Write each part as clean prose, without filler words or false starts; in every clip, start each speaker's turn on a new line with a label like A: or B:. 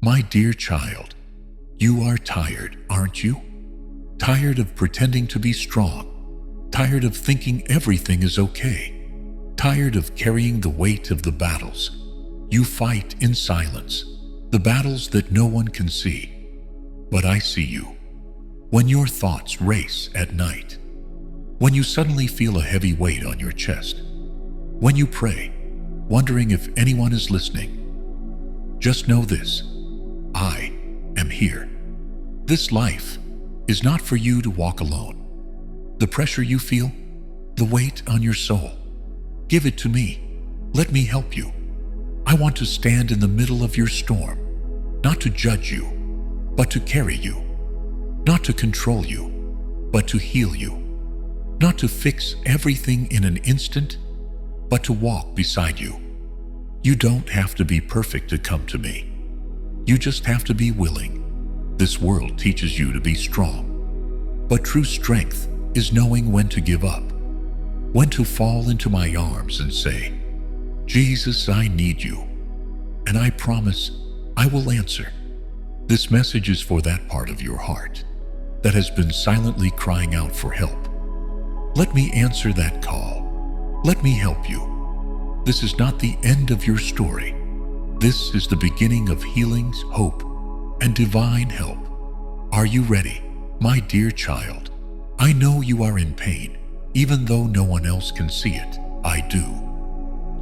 A: My dear child, you are tired, aren't you? Tired of pretending to be strong. Tired of thinking everything is okay. Tired of carrying the weight of the battles you fight in silence, the battles that no one can see. But I see you. When your thoughts race at night, when you suddenly feel a heavy weight on your chest, when you pray, wondering if anyone is listening, just know this: I am here. This life is not for you to walk alone. The pressure you feel, the weight on your soul, give it to me. Let me help you. I want to stand in the middle of your storm, not to judge you, but to carry you, not to control you, but to heal you, not to fix everything in an instant, but to walk beside you. You don't have to be perfect to come to me. You just have to be willing. This world teaches you to be strong, but true strength is knowing when to give up, when to fall into my arms and say, Jesus, I need you, and I promise I will answer. This message is for that part of your heart that has been silently crying out for help. Let me answer that call. Let me help you. This is not the end of your story. This is the beginning of healings, hope, and divine help. Are you ready, my dear child? I know you are in pain, even though no one else can see it. I do.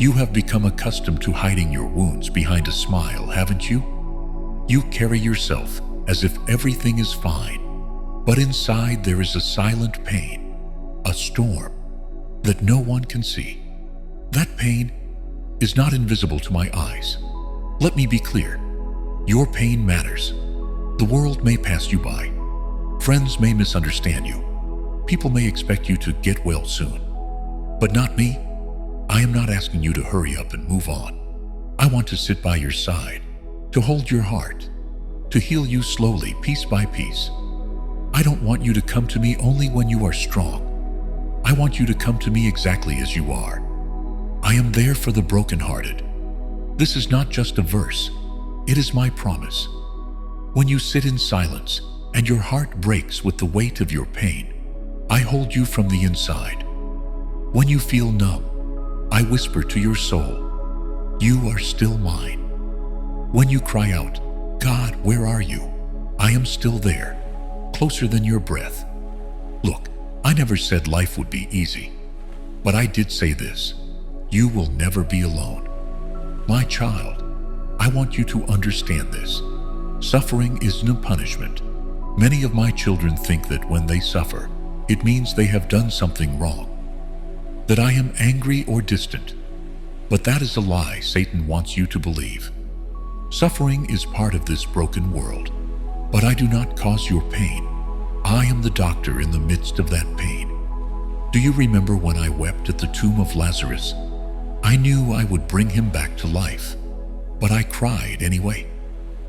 A: You have become accustomed to hiding your wounds behind a smile, haven't you? You carry yourself as if everything is fine, but inside there is a silent pain, a storm that no one can see. That pain is not invisible to my eyes. Let me be clear. Your pain matters. The world may pass you by. Friends may misunderstand you. People may expect you to get well soon. But not me. I am not asking you to hurry up and move on. I want to sit by your side, to hold your heart, to heal you slowly, piece by piece. I don't want you to come to me only when you are strong. I want you to come to me exactly as you are. I am there for the brokenhearted. This is not just a verse. It is my promise. When you sit in silence and your heart breaks with the weight of your pain, I hold you from the inside. When you feel numb, I whisper to your soul, you are still mine. When you cry out, God, where are you? I am still there, closer than your breath. Look, I never said life would be easy, but I did say this: you will never be alone. My child, I want you to understand this. Suffering isn't a punishment. Many of my children think that when they suffer, it means they have done something wrong, that I am angry or distant. But that is a lie Satan wants you to believe. Suffering is part of this broken world, but I do not cause your pain. I am the doctor in the midst of that pain. Do you remember when I wept at the tomb of Lazarus? I knew I would bring him back to life, but I cried anyway.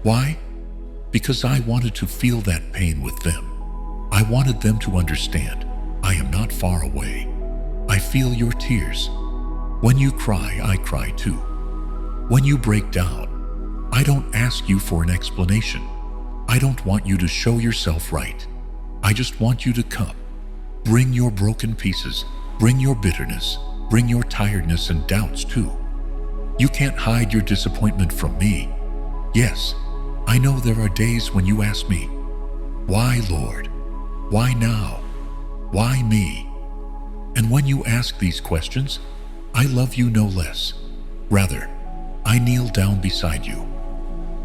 A: Why? Because I wanted to feel that pain with them. I wanted them to understand I am not far away. I feel your tears. When you cry, I cry too. When you break down, I don't ask you for an explanation. I don't want you to show yourself right. I just want you to come. Bring your broken pieces. Bring your bitterness. Bring your tiredness and doubts too. You can't hide your disappointment from me. Yes, I know there are days when you ask me, why, Lord? Why now? Why me? And when you ask these questions, I love you no less. Rather, I kneel down beside you.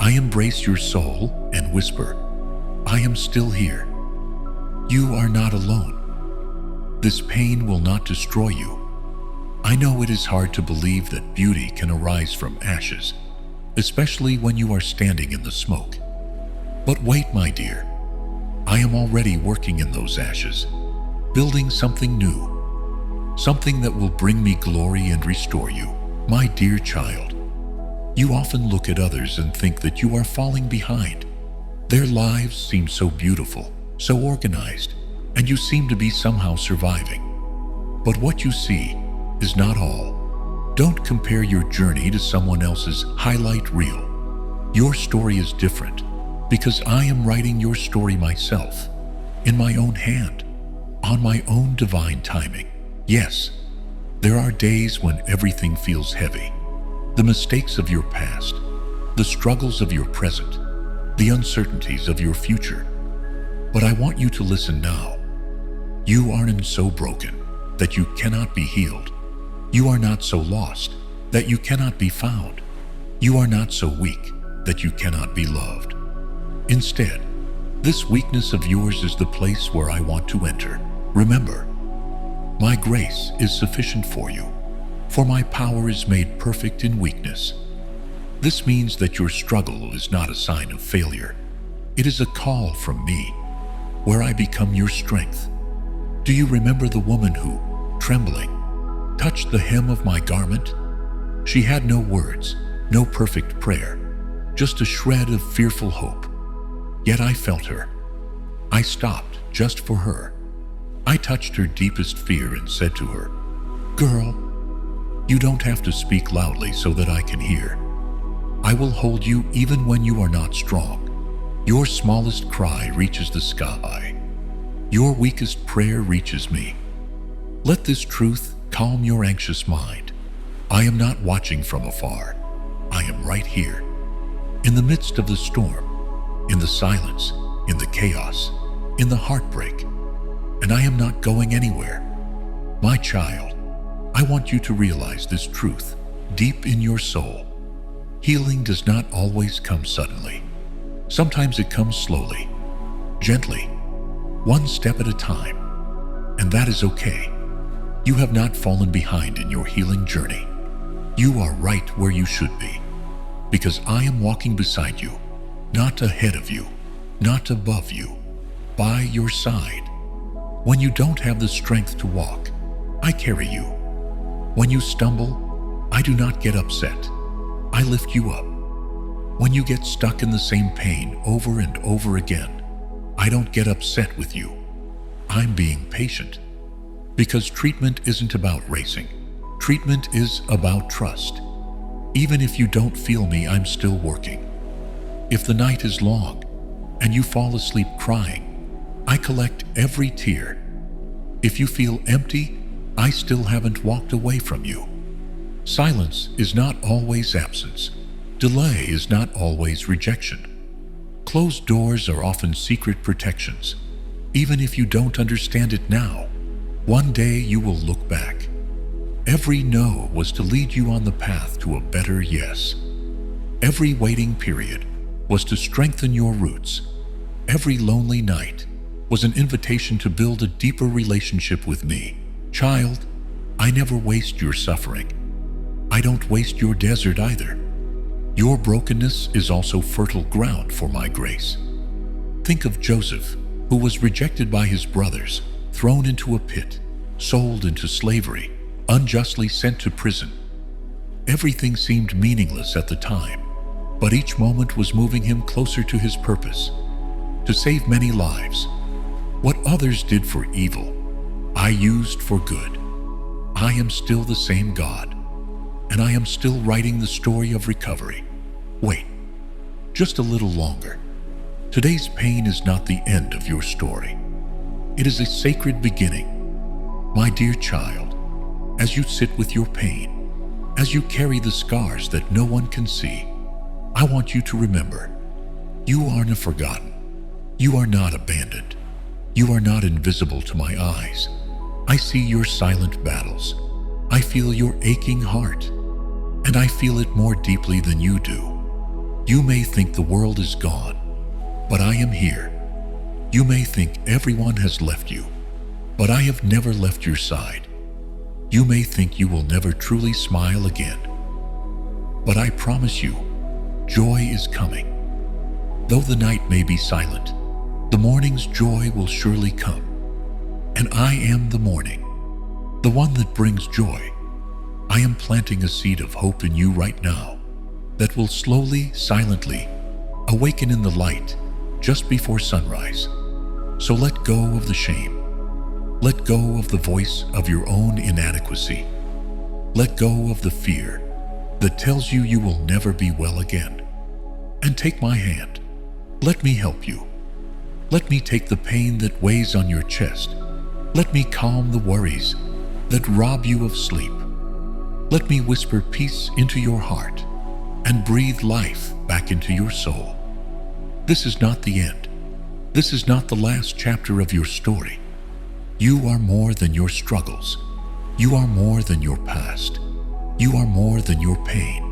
A: I embrace your soul and whisper, I am still here. You are not alone. This pain will not destroy you. I know it is hard to believe that beauty can arise from ashes, especially when you are standing in the smoke. But wait, my dear. I am already working in those ashes, building something new, something that will bring me glory and restore you. My dear child, you often look at others and think that you are falling behind. Their lives seem so beautiful, so organized, and you seem to be somehow surviving. But what you see is not all. Don't compare your journey to someone else's highlight reel. Your story is different because I am writing your story myself, in my own hand, on my own divine timing. Yes, there are days when everything feels heavy. The mistakes of your past, the struggles of your present, the uncertainties of your future. But I want you to listen now. You aren't so broken that you cannot be healed. You are not so lost that you cannot be found. You are not so weak that you cannot be loved. Instead, this weakness of yours is the place where I want to enter. Remember, my grace is sufficient for you, for my power is made perfect in weakness. This means that your struggle is not a sign of failure. It is a call from me, where I become your strength. Do you remember the woman who, trembling, touched the hem of my garment? She had no words, no perfect prayer, just a shred of fearful hope. Yet I felt her. I stopped just for her. I touched her deepest fear and said to her, "Girl, you don't have to speak loudly so that I can hear. I will hold you even when you are not strong. Your smallest cry reaches the sky. Your weakest prayer reaches me. Let this truth calm your anxious mind. I am not watching from afar. I am right here, in the midst of the storm, in the silence, in the chaos, in the heartbreak. And I am not going anywhere. My child, I want you to realize this truth deep in your soul. Healing does not always come suddenly. Sometimes it comes slowly, gently, one step at a time. And that is okay. You have not fallen behind in your healing journey. You are right where you should be, because I am walking beside you, not ahead of you, not above you, by your side. When you don't have the strength to walk, I carry you. When you stumble, I do not get upset. I lift you up. When you get stuck in the same pain over and over again, I don't get upset with you. I'm being patient. Because treatment isn't about racing. Treatment is about trust. Even if you don't feel me, I'm still working. If the night is long and you fall asleep crying, I collect every tear. If you feel empty, I still haven't walked away from you. Silence is not always absence. Delay is not always rejection. Closed doors are often secret protections. Even if you don't understand it now, one day you will look back. Every no was to lead you on the path to a better yes. Every waiting period was to strengthen your roots. Every lonely night was an invitation to build a deeper relationship with me. Child, I never waste your suffering. I don't waste your desert either. Your brokenness is also fertile ground for my grace. Think of Joseph, who was rejected by his brothers, thrown into a pit, sold into slavery, unjustly sent to prison. Everything seemed meaningless at the time, but each moment was moving him closer to his purpose, to save many lives. What others did for evil, I used for good. I am still the same God, and I am still writing the story of recovery. Wait, just a little longer. Today's pain is not the end of your story. It is a sacred beginning. My dear child, as you sit with your pain, as you carry the scars that no one can see, I want you to remember, you aren't forgotten. You are not abandoned. You are not invisible to my eyes. I see your silent battles. I feel your aching heart, and I feel it more deeply than you do. You may think the world is gone, but I am here. You may think everyone has left you, but I have never left your side. You may think you will never truly smile again, but I promise you, joy is coming. Though the night may be silent, the morning's joy will surely come. And I am the morning, the one that brings joy. I am planting a seed of hope in you right now that will slowly, silently awaken in the light just before sunrise. So let go of the shame. Let go of the voice of your own inadequacy. Let go of the fear that tells you you will never be well again. and take my hand. Let me help you. Let me take the pain that weighs on your chest. Let me calm the worries that rob you of sleep. Let me whisper peace into your heart and breathe life back into your soul. This is not the end. This is not the last chapter of your story. You are more than your struggles. You are more than your past. You are more than your pain.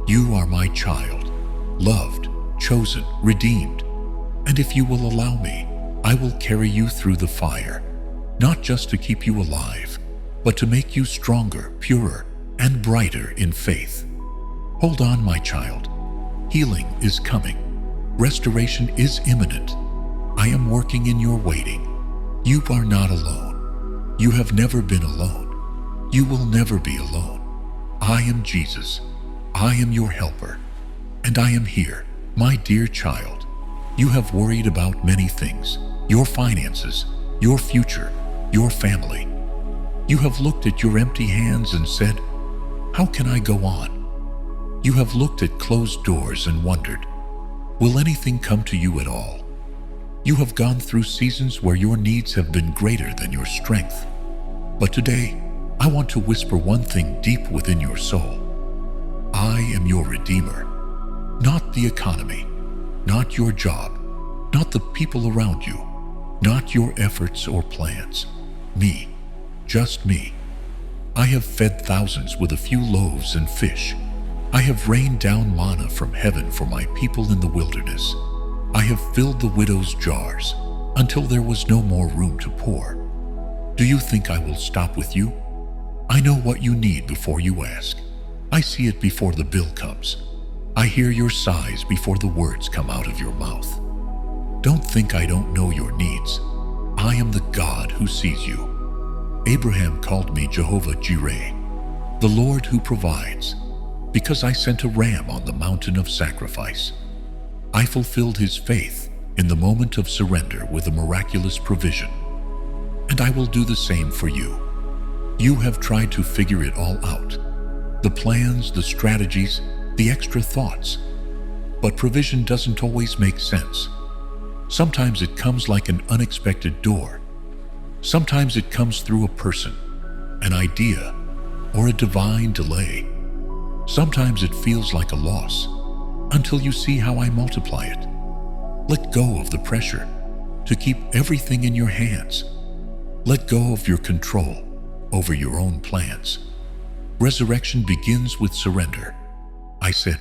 A: You are my child, loved, chosen, redeemed. And if you will allow me, I will carry you through the fire, not just to keep you alive, but to make you stronger, purer, and brighter in faith. Hold on, my child. Healing is coming. Restoration is imminent. I am working in your waiting. You are not alone. You have never been alone. You will never be alone. I am Jesus. I am your helper. And I am here, my dear child. You have worried about many things: your finances, your future, your family. You have looked at your empty hands and said, "How can I go on?" You have looked at closed doors and wondered, "Will anything come to you at all?" You have gone through seasons where your needs have been greater than your strength. But today, I want to whisper one thing deep within your soul. I am your Redeemer. Not the economy, not your job, not the people around you, not your efforts or plans. Me, just me. I have fed thousands with a few loaves and fish. I have rained down manna from heaven for my people in the wilderness. I have filled the widow's jars until there was no more room to pour. Do you think I will stop with you? I know what you need before you ask. I see it before the bill comes. I hear your sighs before the words come out of your mouth. Don't think I don't know your needs. I am the God who sees you. Abraham called me Jehovah Jireh, the Lord who provides, because I sent a ram on the mountain of sacrifice. I fulfilled his faith in the moment of surrender with a miraculous provision. And I will do the same for you. You have tried to figure it all out, the plans, the strategies, the extra thoughts. But provision doesn't always make sense. Sometimes it comes like an unexpected door. Sometimes it comes through a person, an idea, or a divine delay. Sometimes it feels like a loss, until you see how I multiply it. Let go of the pressure to keep everything in your hands. Let go of your control over your own plans. Resurrection begins with surrender. I said,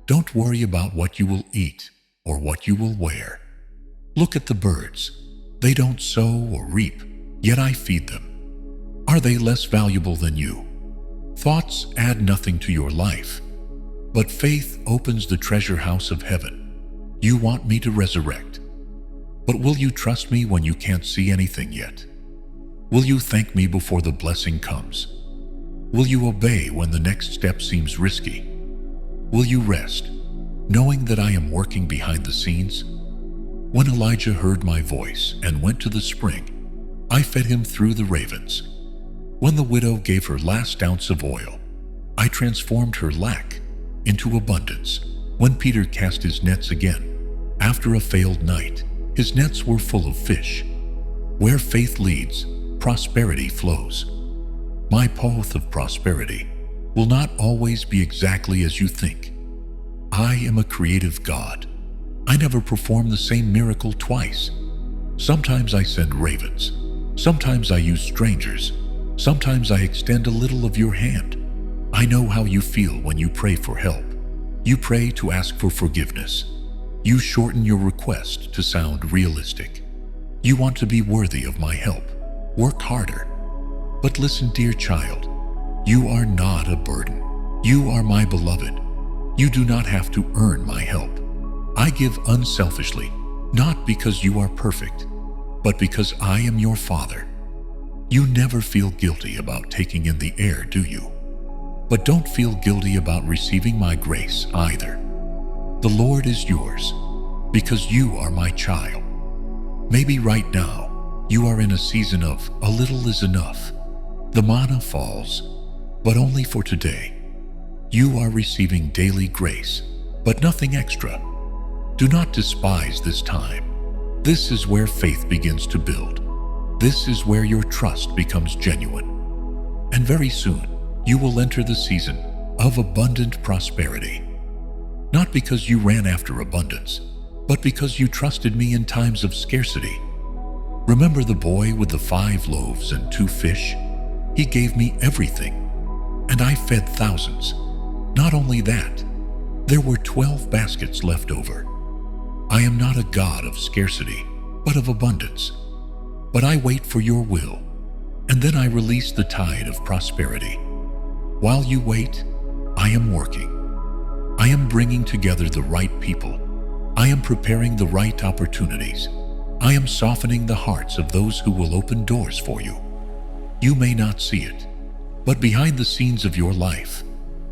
A: don't worry about what you will eat or what you will wear. Look at the birds. They don't sow or reap, yet I feed them. Are they less valuable than you? Thoughts add nothing to your life, but faith opens the treasure house of heaven. You want me to resurrect, but will you trust me when you can't see anything yet? Will you thank me before the blessing comes? Will you obey when the next step seems risky? Will you rest, knowing that I am working behind the scenes? When Elijah heard my voice and went to the spring, I fed him through the ravens. When the widow gave her last ounce of oil, I transformed her lack into abundance. When Peter cast his nets again, after a failed night, his nets were full of fish. Where faith leads, prosperity flows. My path of prosperity will not always be exactly as you think. I am a creative God. I never perform the same miracle twice. Sometimes I send ravens. Sometimes I use strangers. Sometimes I extend a little of your hand. I know how you feel when you pray for help. You pray to ask for forgiveness. You shorten your request to sound realistic. You want to be worthy of my help. Work harder. But listen, dear child, you are not a burden. You are my beloved. You do not have to earn my help. I give unselfishly, not because you are perfect, but because I am your Father. You never feel guilty about taking in the air, do you? But don't feel guilty about receiving my grace either. The Lord is yours because you are my child. Maybe right now you are in a season of a little is enough. The manna falls, but only for today. You are receiving daily grace, but nothing extra. Do not despise this time. This is where faith begins to build. This is where your trust becomes genuine. And very soon, you will enter the season of abundant prosperity. Not because you ran after abundance, but because you trusted me in times of scarcity. Remember the boy with the 5 loaves and 2 fish? He gave me everything, and I fed thousands. Not only that, there were 12 baskets left over. I am not a God of scarcity, but of abundance. But I wait for your will, and then I release the tide of prosperity. While you wait, I am working. I am bringing together the right people. I am preparing the right opportunities. I am softening the hearts of those who will open doors for you. You may not see it, but behind the scenes of your life,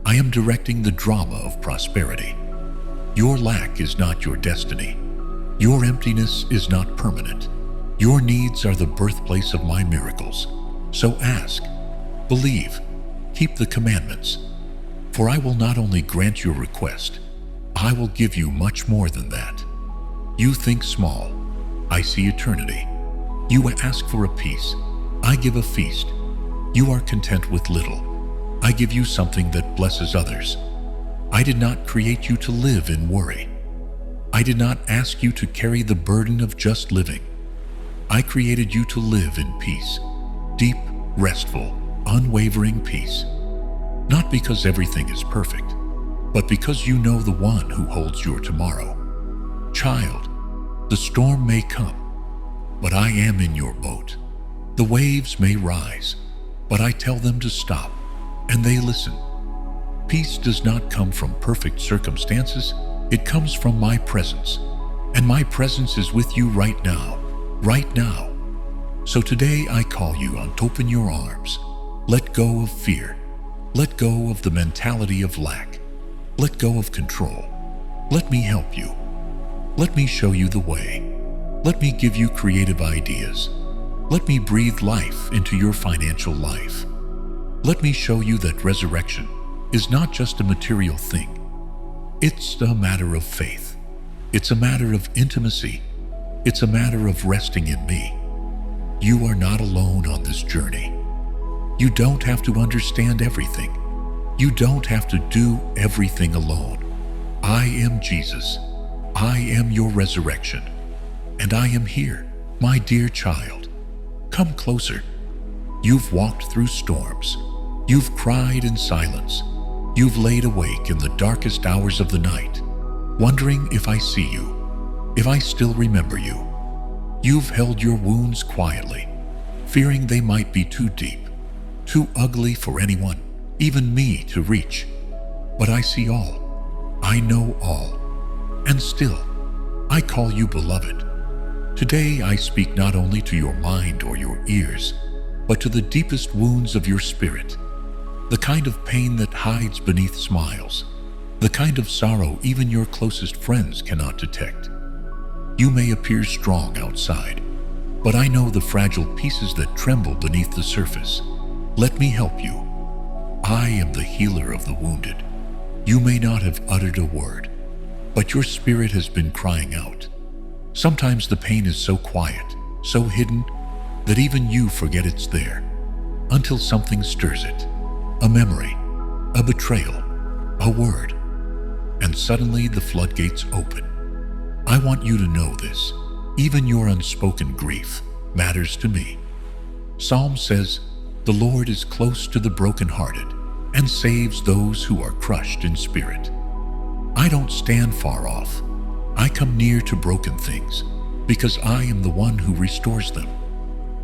A: I am directing the drama of prosperity. Your lack is not your destiny. Your emptiness is not permanent. Your needs are the birthplace of my miracles. So ask, believe, keep the commandments. For I will not only grant your request, I will give you much more than that. You think small, I see eternity. You ask for a peace, I give a feast. You are content with little, I give you something that blesses others. I did not create you to live in worry. I did not ask you to carry the burden of just living. I created you to live in peace, deep, restful, unwavering peace. Not because everything is perfect, but because you know the one who holds your tomorrow. Child, the storm may come, but I am in your boat. The waves may rise, but I tell them to stop, and they listen. Peace does not come from perfect circumstances, it comes from my presence. And my presence is with you right now, right now. So today I call you on to open your arms. Let go of fear. Let go of the mentality of lack. Let go of control. Let me help you. Let me show you the way. Let me give you creative ideas. Let me breathe life into your financial life. Let me show you that resurrection is not just a material thing. It's a matter of faith. It's a matter of intimacy. It's a matter of resting in me. You are not alone on this journey. You don't have to understand everything. You don't have to do everything alone. I am Jesus. I am your resurrection. And I am here, my dear child. Come closer. You've walked through storms. You've cried in silence. You've laid awake in the darkest hours of the night, wondering if I see you, if I still remember you. You've held your wounds quietly, fearing they might be too deep, too ugly for anyone, even me, to reach. But I see all. I know all. And still, I call you beloved. Today I speak not only to your mind or your ears, but to the deepest wounds of your spirit. The kind of pain that hides beneath smiles. The kind of sorrow even your closest friends cannot detect. You may appear strong outside, but I know the fragile pieces that tremble beneath the surface. Let me help you. I am the healer of the wounded. You may not have uttered a word, but your spirit has been crying out. Sometimes the pain is so quiet, so hidden, that even you forget it's there, until something stirs it. A memory, a betrayal, a word, and suddenly the floodgates open. I want you to know this. Even your unspoken grief matters to me. Psalm says, "The Lord is close to the brokenhearted and saves those who are crushed in spirit." I don't stand far off. I come near to broken things because I am the one who restores them.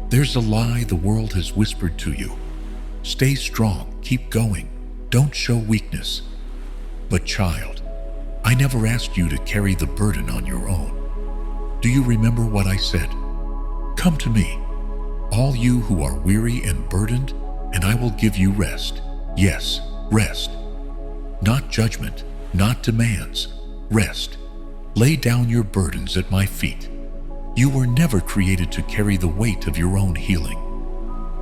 A: There's a lie the world has whispered to you. Stay strong, keep going, don't show weakness. But child, I never asked you to carry the burden on your own. Do you remember what I said? Come to me, all you who are weary and burdened, and I will give you rest. Yes, rest. Not judgment, not demands. Rest. Lay down your burdens at my feet. You were never created to carry the weight of your own healing.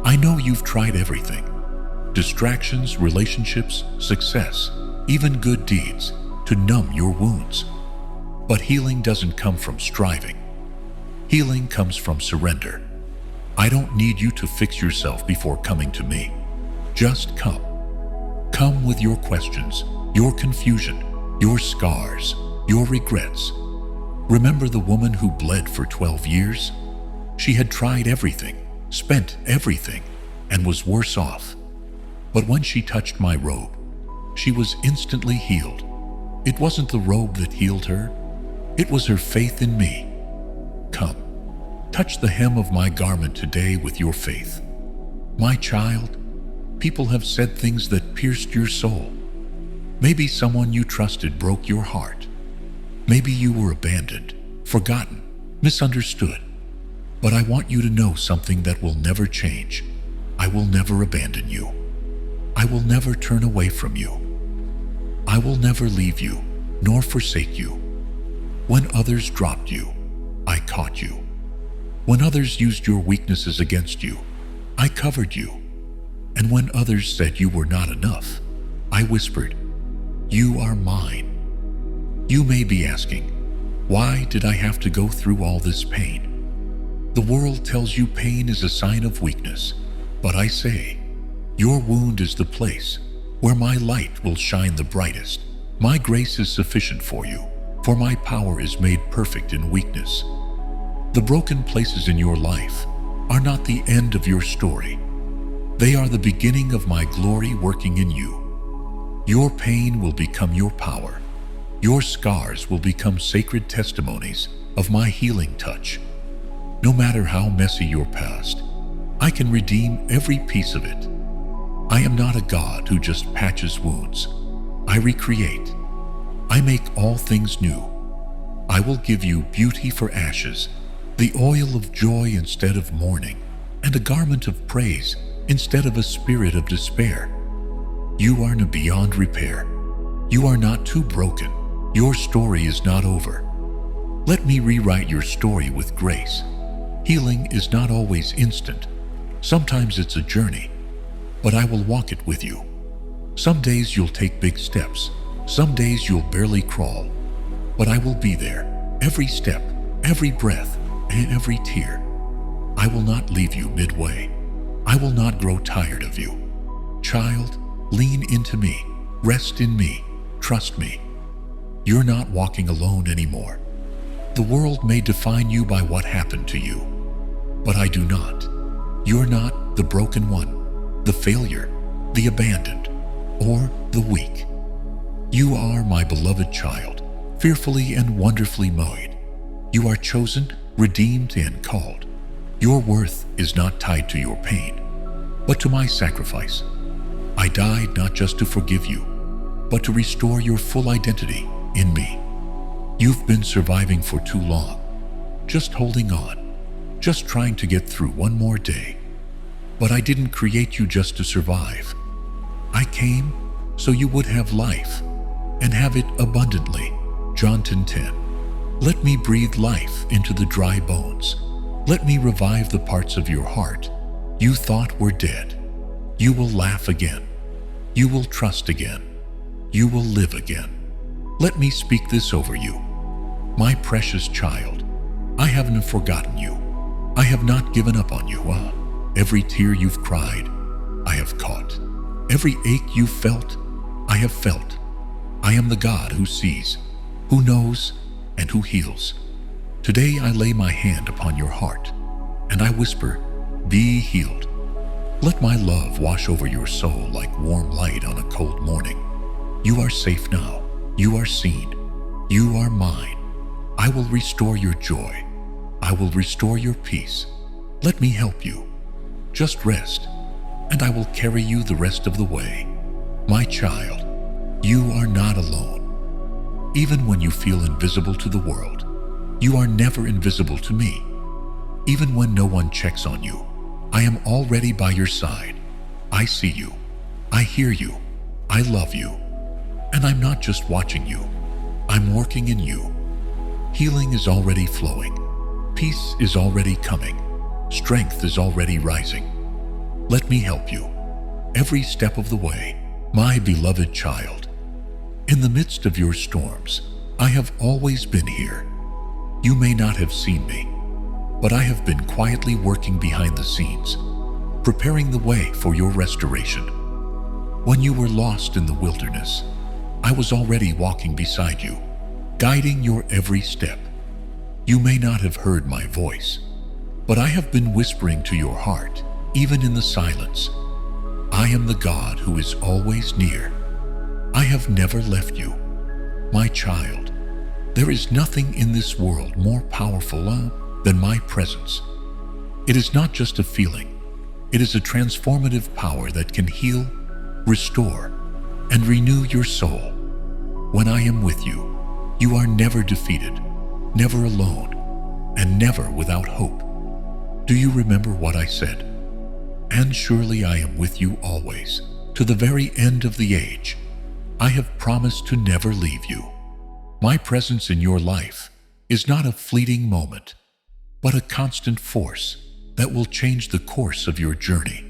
A: I know you've tried everything. Distractions, relationships, success, even good deeds, to numb your wounds. But healing doesn't come from striving. Healing comes from surrender. I don't need you to fix yourself before coming to me. Just come. Come with your questions, your confusion, your scars, your regrets. Remember the woman who bled for 12 years? She had tried everything, spent everything, and was worse off. But when she touched my robe, she was instantly healed. It wasn't the robe that healed her. It was her faith in me. Come, touch the hem of my garment today with your faith. My child, people have said things that pierced your soul. Maybe someone you trusted broke your heart. Maybe you were abandoned, forgotten, misunderstood. But I want you to know something that will never change. I will never abandon you. I will never turn away from you. I will never leave you, nor forsake you. When others dropped you, I caught you. When others used your weaknesses against you, I covered you. And when others said you were not enough, I whispered, "You are mine." You may be asking, why did I have to go through all this pain? The world tells you pain is a sign of weakness, but I say, your wound is the place where my light will shine the brightest. My grace is sufficient for you, for my power is made perfect in weakness. The broken places in your life are not the end of your story. They are the beginning of my glory working in you. Your pain will become your power. Your scars will become sacred testimonies of my healing touch. No matter how messy your past, I can redeem every piece of it. I am not a God who just patches wounds. I recreate. I make all things new. I will give you beauty for ashes, the oil of joy instead of mourning, and a garment of praise instead of a spirit of despair. You are beyond repair. You are not too broken. Your story is not over. Let me rewrite your story with grace. Healing is not always instant. Sometimes it's a journey, but I will walk it with you. Some days you'll take big steps. Some days you'll barely crawl, but I will be there. Every step, every breath, and every tear. I will not leave you midway. I will not grow tired of you. Child, lean into me. Rest in me. Trust me. You're not walking alone anymore. The world may define you by what happened to you, but I do not. You're not the broken one, the failure, the abandoned, or the weak. You are my beloved child, fearfully and wonderfully made. You are chosen, redeemed, and called. Your worth is not tied to your pain, but to my sacrifice. I died not just to forgive you, but to restore your full identity in me. You've been surviving for too long, just holding on, just trying to get through one more day. But I didn't create you just to survive. I came so you would have life and have it abundantly. John 10:10. Let me breathe life into the dry bones. Let me revive the parts of your heart you thought were dead. You will laugh again. You will trust again. You will live again. Let me speak this over you. My precious child, I haven't forgotten you. I have not given up on you. Every tear you've cried, I have caught. Every ache you've felt, I have felt. I am the God who sees, who knows, and who heals. Today I lay my hand upon your heart, and I whisper, be healed. Let my love wash over your soul like warm light on a cold morning. You are safe now. You are seen. You are mine. I will restore your joy. I will restore your peace. Let me help you. Just rest, and I will carry you the rest of the way. My child, you are not alone. Even when you feel invisible to the world, you are never invisible to me. Even when no one checks on you, I am already by your side. I see you. I hear you. I love you. And I'm not just watching you. I'm working in you. Healing is already flowing. Peace is already coming. Strength is already rising. Let me help you. Every step of the way, my beloved child. In the midst of your storms, I have always been here. You may not have seen me, but I have been quietly working behind the scenes, preparing the way for your restoration. When you were lost in the wilderness, I was already walking beside you, guiding your every step. You may not have heard my voice, but I have been whispering to your heart, even in the silence. I am the God who is always near. I have never left you. My child, there is nothing in this world more powerful than my presence. It is not just a feeling. It is a transformative power that can heal, restore, and renew your soul. When I am with you, you are never defeated, never alone, and never without hope. Do you remember what I said? And surely I am with you always, to the very end of the age. I have promised to never leave you. My presence in your life is not a fleeting moment, but a constant force that will change the course of your journey.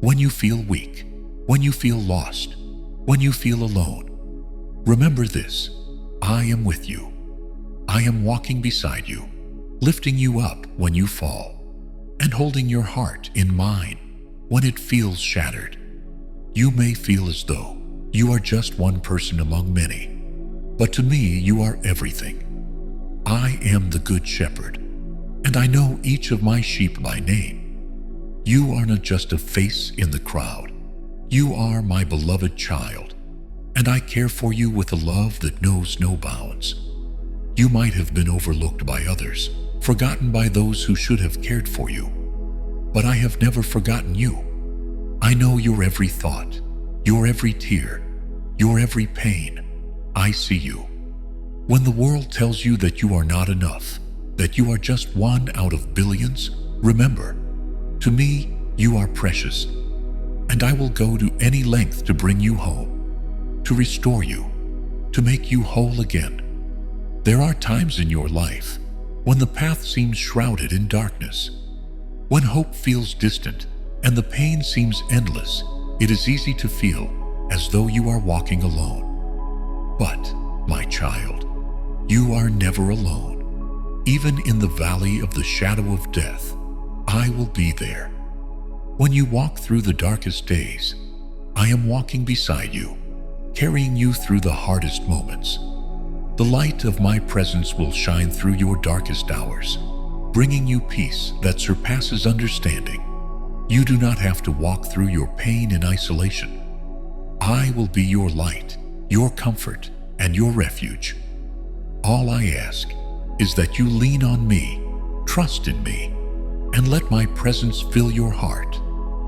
A: When you feel weak, when you feel lost, when you feel alone, remember this: I am with you. I am walking beside you, lifting you up when you fall, and holding your heart in mine when it feels shattered. You may feel as though you are just one person among many, but to me you are everything. I am the Good Shepherd, and I know each of my sheep by name. You are not just a face in the crowd. You are my beloved child, and I care for you with a love that knows no bounds. You might have been overlooked by others, forgotten by those who should have cared for you, but I have never forgotten you. I know your every thought, your every tear, your every pain. I see you. When the world tells you that you are not enough, that you are just one out of billions, remember, to me, you are precious, and I will go to any length to bring you home, to restore you, to make you whole again. There are times in your life when the path seems shrouded in darkness, when hope feels distant and the pain seems endless. It is easy to feel as though you are walking alone. But, my child, you are never alone. Even in the valley of the shadow of death, I will be there. When you walk through the darkest days, I am walking beside you, carrying you through the hardest moments. The light of my presence will shine through your darkest hours, bringing you peace that surpasses understanding. You do not have to walk through your pain in isolation. I will be your light, your comfort, and your refuge. All I ask is that you lean on me, trust in me, and let my presence fill your heart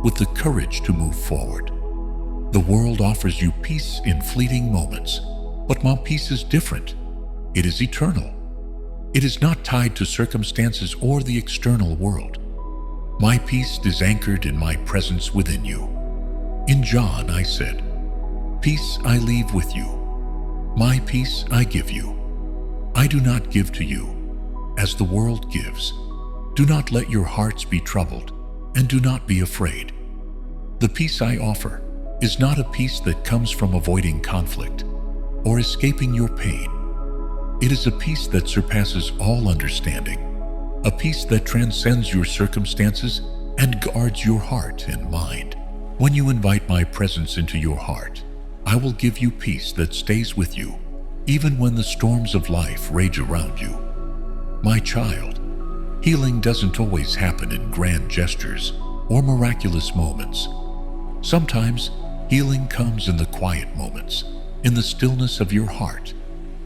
A: with the courage to move forward. The world offers you peace in fleeting moments, but my peace is different. It is eternal. It is not tied to circumstances or the external world. My peace is anchored in my presence within you. In John, I said, "Peace I leave with you. My peace I give you. I do not give to you as the world gives. Do not let your hearts be troubled, and do not be afraid." The peace I offer is not a peace that comes from avoiding conflict or escaping your pain. It is a peace that surpasses all understanding, a peace that transcends your circumstances and guards your heart and mind. When you invite my presence into your heart, I will give you peace that stays with you, even when the storms of life rage around you. My child, healing doesn't always happen in grand gestures or miraculous moments. Sometimes healing comes in the quiet moments, in the stillness of your heart,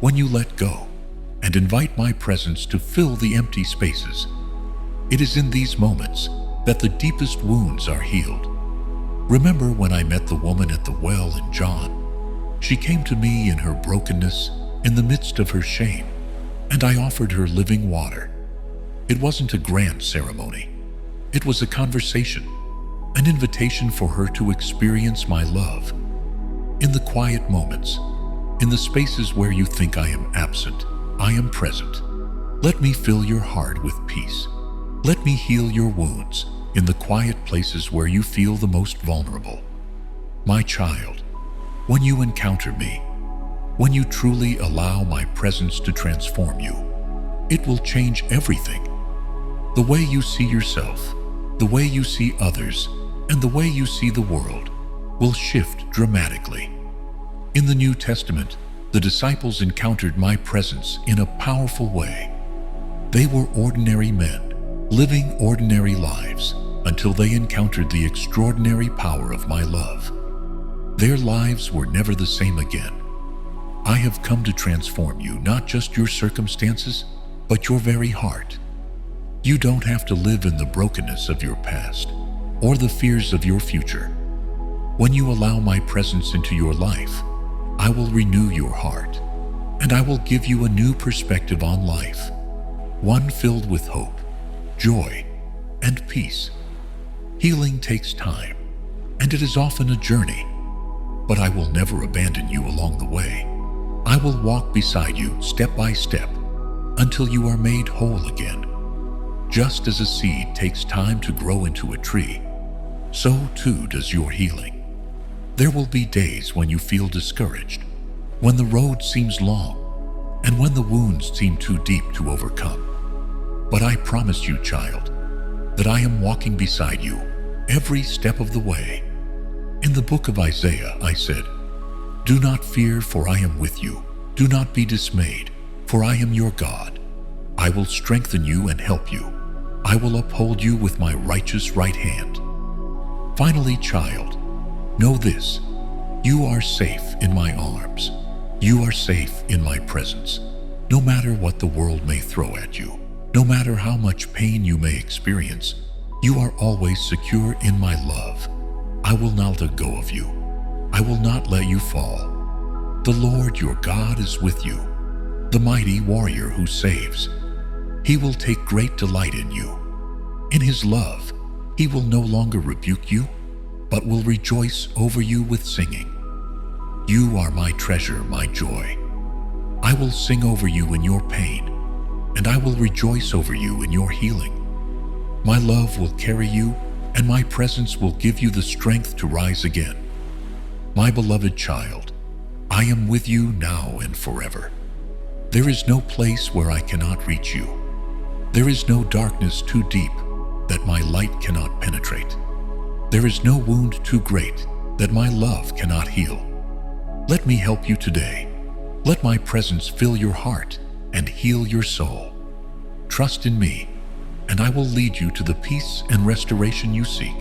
A: when you let go and invite my presence to fill the empty spaces. It is in these moments that the deepest wounds are healed. Remember when I met the woman at the well in John? She came to me in her brokenness, in the midst of her shame, and I offered her living water. It wasn't a grand ceremony. It was a conversation, an invitation for her to experience my love. In the quiet moments, in the spaces where you think I am absent, I am present. Let me fill your heart with peace. Let me heal your wounds in the quiet places where you feel the most vulnerable. My child, when you encounter me, When you truly allow my presence to transform you, it will change everything. The way you see yourself, the way you see others, and the way you see the world will shift dramatically. In the New Testament, the disciples encountered my presence in a powerful way. They were ordinary men, living ordinary lives, until they encountered the extraordinary power of my love. Their lives were never the same again. I have come to transform you, not just your circumstances, but your very heart. You don't have to live in the brokenness of your past or the fears of your future. When you allow my presence into your life, I will renew your heart, and I will give you a new perspective on life, one filled with hope, joy, and peace. Healing takes time, and it is often a journey, but I will never abandon you along the way. I will walk beside you step by step until you are made whole again. Just as a seed takes time to grow into a tree, so too does your healing. There will be days when you feel discouraged, when the road seems long, and when the wounds seem too deep to overcome. But I promise you, child, that I am walking beside you every step of the way. In the book of Isaiah, I said, "Do not fear, for I am with you. Do not be dismayed, for I am your God. I will strengthen you and help you. I will uphold you with my righteous right hand." Finally, child, know this: you are safe in my arms. You are safe in my presence. No matter what the world may throw at you, no matter how much pain you may experience, you are always secure in my love. I will not let go of you. I will not let you fall. The Lord your God is with you, the mighty warrior who saves. He will take great delight in you. In his love, he will no longer rebuke you, but will rejoice over you with singing. You are my treasure, my joy. I will sing over you in your pain, and I will rejoice over you in your healing. My love will carry you, and my presence will give you the strength to rise again. My beloved child, I am with you now and forever. There is no place where I cannot reach you. There is no darkness too deep that my light cannot penetrate. There is no wound too great that my love cannot heal. Let me help you today. Let my presence fill your heart and heal your soul. Trust in me, and I will lead you to the peace and restoration you seek.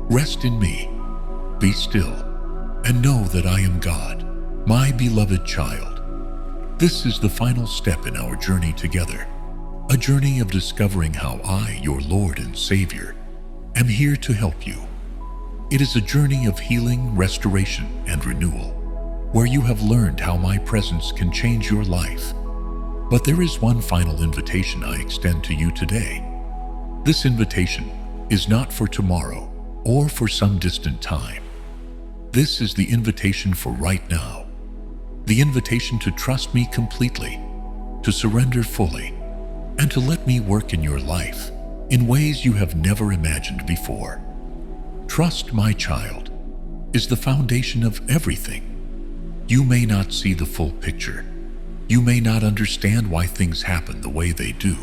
A: Rest in me, be still, and know that I am God, my beloved child. This is the final step in our journey together, a journey of discovering how I, your Lord and Savior, am here to help you. It is a journey of healing, restoration, and renewal, where you have learned how my presence can change your life. But there is one final invitation I extend to you today. This invitation is not for tomorrow or for some distant time. This is the invitation for right now. The invitation to trust me completely, to surrender fully, and to let me work in your life in ways you have never imagined before. Trust, my child, is the foundation of everything. You may not see the full picture. You may not understand why things happen the way they do.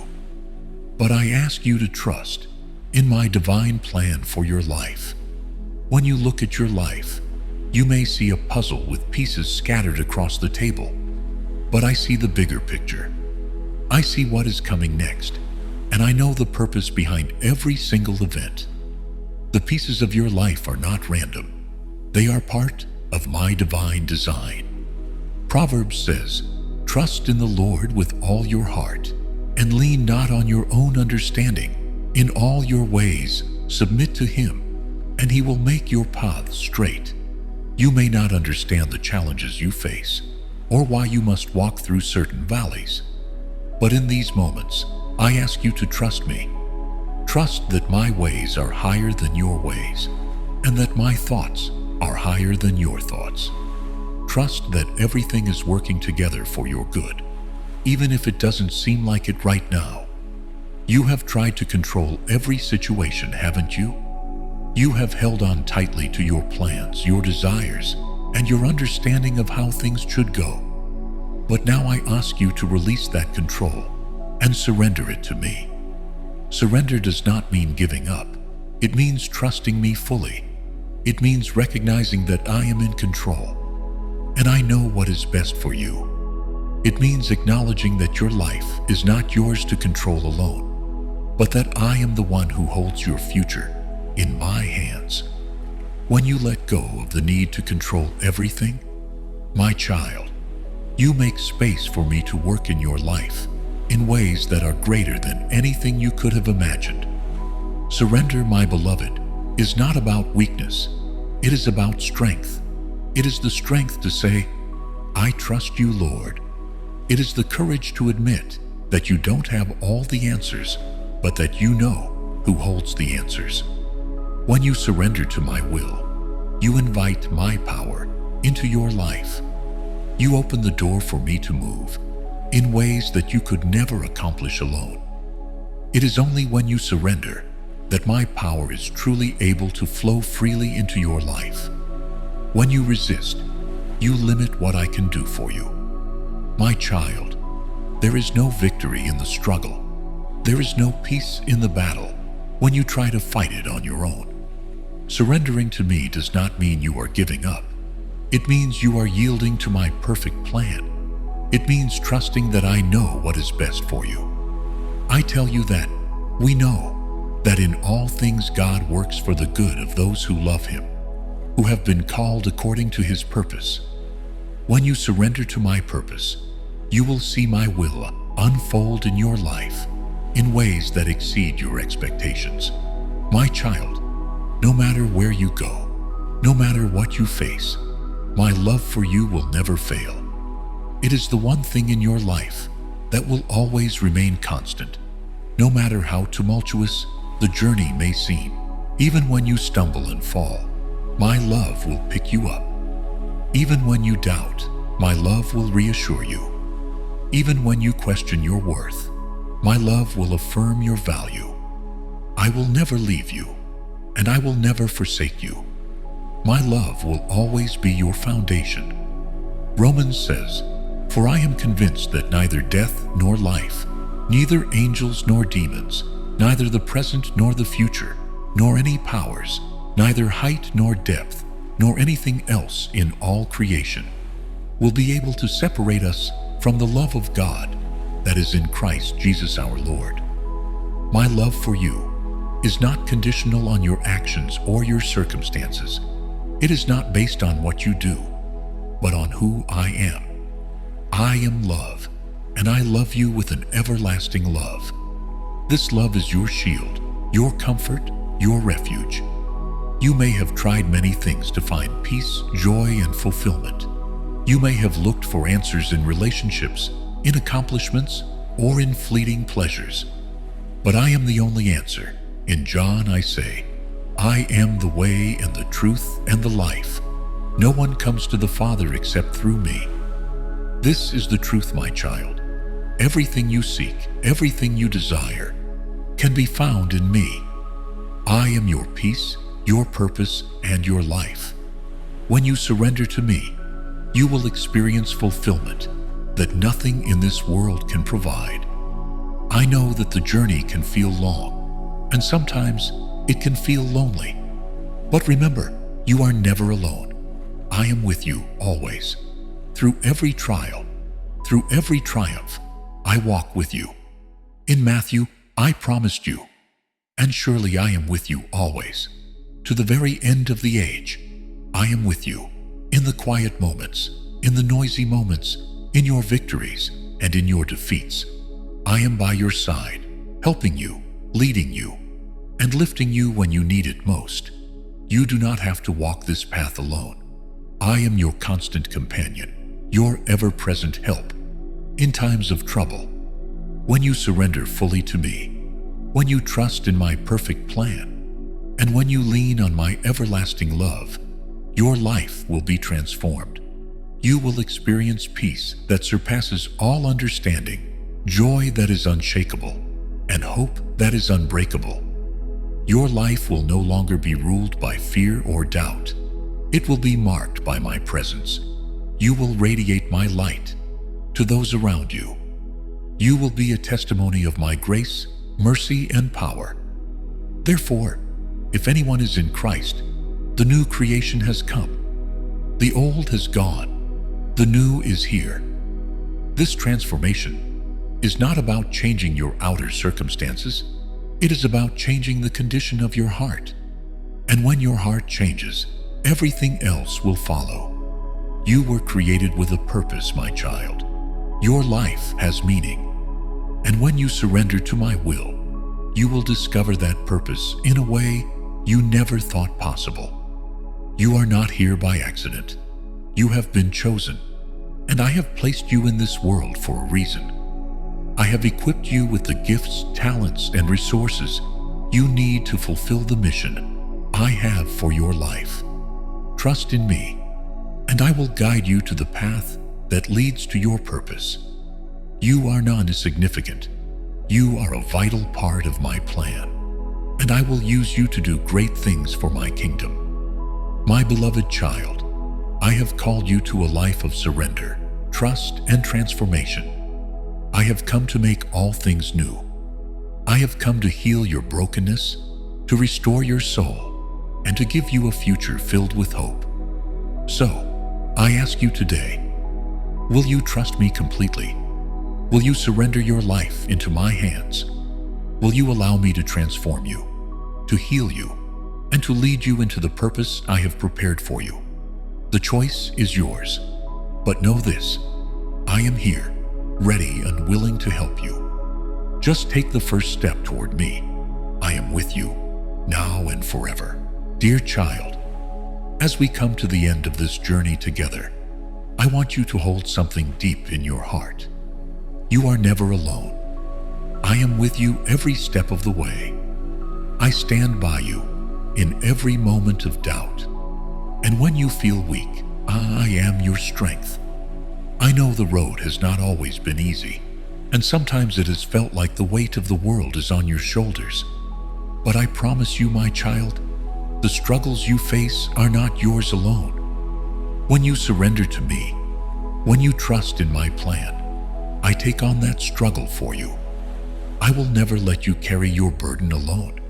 A: But I ask you to trust in my divine plan for your life. When you look at your life, you may see a puzzle with pieces scattered across the table. But I see the bigger picture. I see what is coming next, and I know the purpose behind every single event. The pieces of your life are not random. They are part of my divine design. Proverbs says, "Trust in the Lord with all your heart, and lean not on your own understanding. In all your ways submit to him, and he will make your paths straight." You may not understand the challenges you face, or why you must walk through certain valleys. But in these moments, I ask you to trust me. Trust that my ways are higher than your ways, and that my thoughts are higher than your thoughts. Trust that everything is working together for your good, even if it doesn't seem like it right now. You have tried to control every situation, haven't you? You have held on tightly to your plans, your desires, and your understanding of how things should go. But now I ask you to release that control and surrender it to me. Surrender does not mean giving up. It means trusting me fully. It means recognizing that I am in control and I know what is best for you. It means acknowledging that your life is not yours to control alone, but that I am the one who holds your future in my hands. When you let go of the need to control everything, my child, you make space for me to work in your life in ways that are greater than anything you could have imagined. Surrender, my beloved, is not about weakness. It is about strength. It is the strength to say, I trust you, Lord. It is the courage to admit that you don't have all the answers, but that you know who holds the answers. When you surrender to my will, you invite my power into your life. You open the door for me to move in ways that you could never accomplish alone. It is only when you surrender that my power is truly able to flow freely into your life. When you resist, you limit what I can do for you. My child, there is no victory in the struggle. There is no peace in the battle when you try to fight it on your own. Surrendering to me does not mean you are giving up. It means you are yielding to my perfect plan. It means trusting that I know what is best for you. I tell you that we know that in all things God works for the good of those who love Him, who have been called according to His purpose. When you surrender to my purpose, you will see my will unfold in your life in ways that exceed your expectations. My child, no matter where you go, no matter what you face, my love for you will never fail. It is the one thing in your life that will always remain constant, no matter how tumultuous the journey may seem. Even when you stumble and fall, my love will pick you up. Even when you doubt, my love will reassure you. Even when you question your worth, my love will affirm your value. I will never leave you, and I will never forsake you. My love will always be your foundation. Romans says, "For I am convinced that neither death nor life, neither angels nor demons, neither the present nor the future, nor any powers, neither height nor depth, nor anything else in all creation, will be able to separate us from the love of God that is in Christ Jesus our Lord." My love for you is not conditional on your actions or your circumstances. It is not based on what you do, but on who I am. I am love, and I love you with an everlasting love. This love is your shield, your comfort, your refuge. You may have tried many things to find peace, joy, and fulfillment. You may have looked for answers in relationships, in accomplishments, or in fleeting pleasures. But I am the only answer. In John I say, I am the way and the truth and the life. No one comes to the Father except through me. This is the truth, my child. Everything you seek, everything you desire, can be found in me. I am your peace, your purpose, and your life. When you surrender to me, you will experience fulfillment that nothing in this world can provide. I know that the journey can feel long, and sometimes it can feel lonely. But remember, you are never alone. I am with you always. Through every trial, through every triumph, I walk with you. In Matthew, I promised you, and surely I am with you always. To the very end of the age, I am with you. In the quiet moments, in the noisy moments, in your victories, and in your defeats, I am by your side, helping you, leading you, and lifting you when you need it most. You do not have to walk this path alone. I am your constant companion, your ever-present help in times of trouble. When you surrender fully to me, when you trust in my perfect plan, and when you lean on my everlasting love, your life will be transformed. You will experience peace that surpasses all understanding, joy that is unshakable, and hope that is unbreakable. Your life will no longer be ruled by fear or doubt. It will be marked by my presence. You will radiate my light, to those around you. You will be a testimony of my grace, mercy, and power. Therefore, if anyone is in Christ, the new creation has come. The old has gone. The new is here. This transformation is not about changing your outer circumstances. It is about changing the condition of your heart. And when your heart changes, everything else will follow. You were created with a purpose, my child. Your life has meaning. And when you surrender to my will, you will discover that purpose in a way you never thought possible. You are not here by accident. You have been chosen, and I have placed you in this world for a reason. I have equipped you with the gifts, talents, and resources you need to fulfill the mission I have for your life. Trust in me, and I will guide you to the path that leads to your purpose. You are non-insignificant. You are a vital part of my plan, and I will use you to do great things for my kingdom. My beloved child, I have called you to a life of surrender, trust, and transformation. I have come to make all things new. I have come to heal your brokenness, to restore your soul, and to give you a future filled with hope. So, I ask you today, will you trust me completely? Will you surrender your life into my hands? Will you allow me to transform you, to heal you, and to lead you into the purpose I have prepared for you? The choice is yours. But know this, I am here, ready and willing to help you. Just take the first step toward me. I am with you, now and forever. Dear child, as we come to the end of this journey together, I want you to hold something deep in your heart. You are never alone. I am with you every step of the way. I stand by you in every moment of doubt. And when you feel weak, I am your strength. I know the road has not always been easy, and sometimes it has felt like the weight of the world is on your shoulders. But I promise you, my child, the struggles you face are not yours alone. When you surrender to me, when you trust in my plan, I take on that struggle for you. I will never let you carry your burden alone.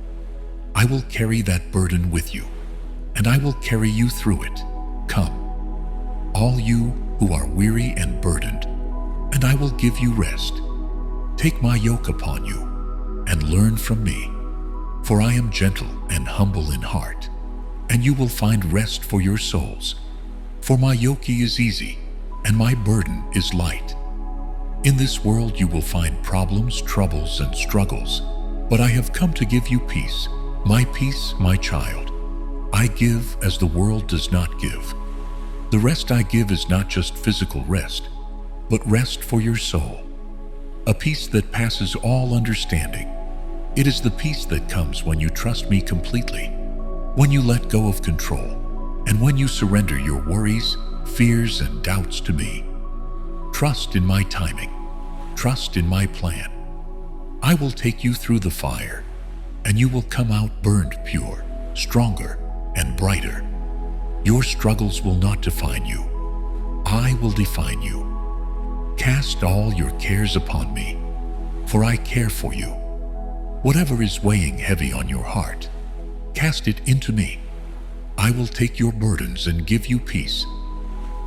A: I will carry that burden with you, and I will carry you through it. Come, all you who are weary and burdened, and I will give you rest. Take my yoke upon you and learn from me, for I am gentle and humble in heart, and you will find rest for your souls. For my yoke is easy, and my burden is light. In this world you will find problems, troubles, and struggles, but I have come to give you peace, my child. I give as the world does not give. The rest I give is not just physical rest, but rest for your soul. A peace that passes all understanding. It is the peace that comes when you trust me completely, when you let go of control, and when you surrender your worries, fears, and doubts to me. Trust in my timing. Trust in my plan. I will take you through the fire, and you will come out burned pure, stronger, and brighter. Your struggles will not define you. I will define you. Cast all your cares upon me, for I care for you. Whatever is weighing heavy on your heart, cast it into me. I will take your burdens and give you peace.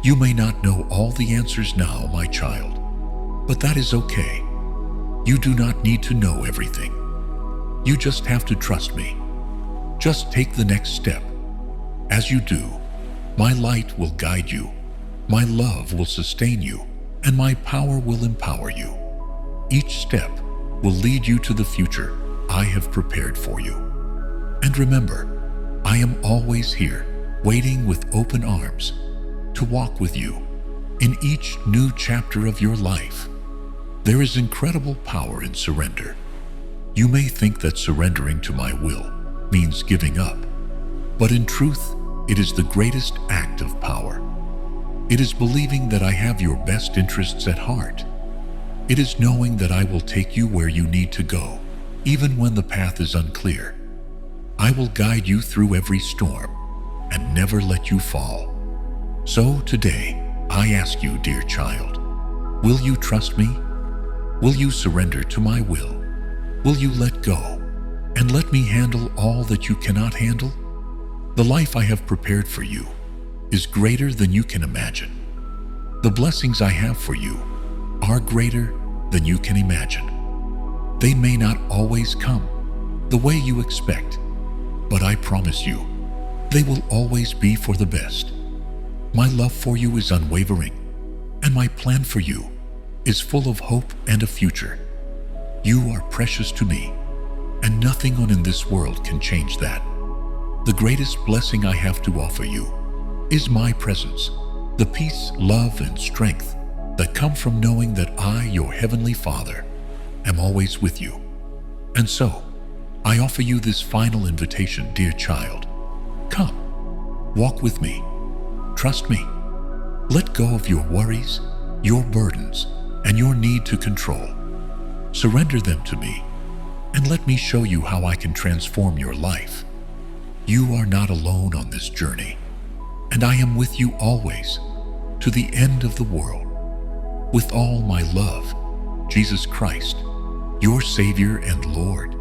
A: You may not know all the answers now, my child, but that is okay. You do not need to know everything. You just have to trust me. Just take the next step. As you do, my light will guide you, my love will sustain you, and my power will empower you. Each step will lead you to the future I have prepared for you. And remember, I am always here, waiting with open arms, to walk with you in each new chapter of your life. There is incredible power in surrender. You may think that surrendering to my will means giving up, but in truth, it is the greatest act of power. It is believing that I have your best interests at heart. It is knowing that I will take you where you need to go, even when the path is unclear. I will guide you through every storm and never let you fall. So today, I ask you, dear child, Will you trust me? Will you surrender to my will? Will you let go and let me handle all that you cannot handle? The life I have prepared for you is greater than you can imagine. The blessings I have for you are greater than you can imagine. They may not always come the way you expect, but I promise you, they will always be for the best. My love for you is unwavering, and my plan for you is full of hope and a future. You are precious to me, and nothing in this world can change that. The greatest blessing I have to offer you is my presence, the peace, love, and strength that come from knowing that I, your heavenly Father, am always with you. And so, I offer you this final invitation, dear child. Come, walk with me, trust me. Let go of your worries, your burdens, and your need to control. Surrender them to me, and let me show you how I can transform your life. You are not alone on this journey, and I am with you always, to the end of the world. With all my love, Jesus Christ, your Savior and Lord.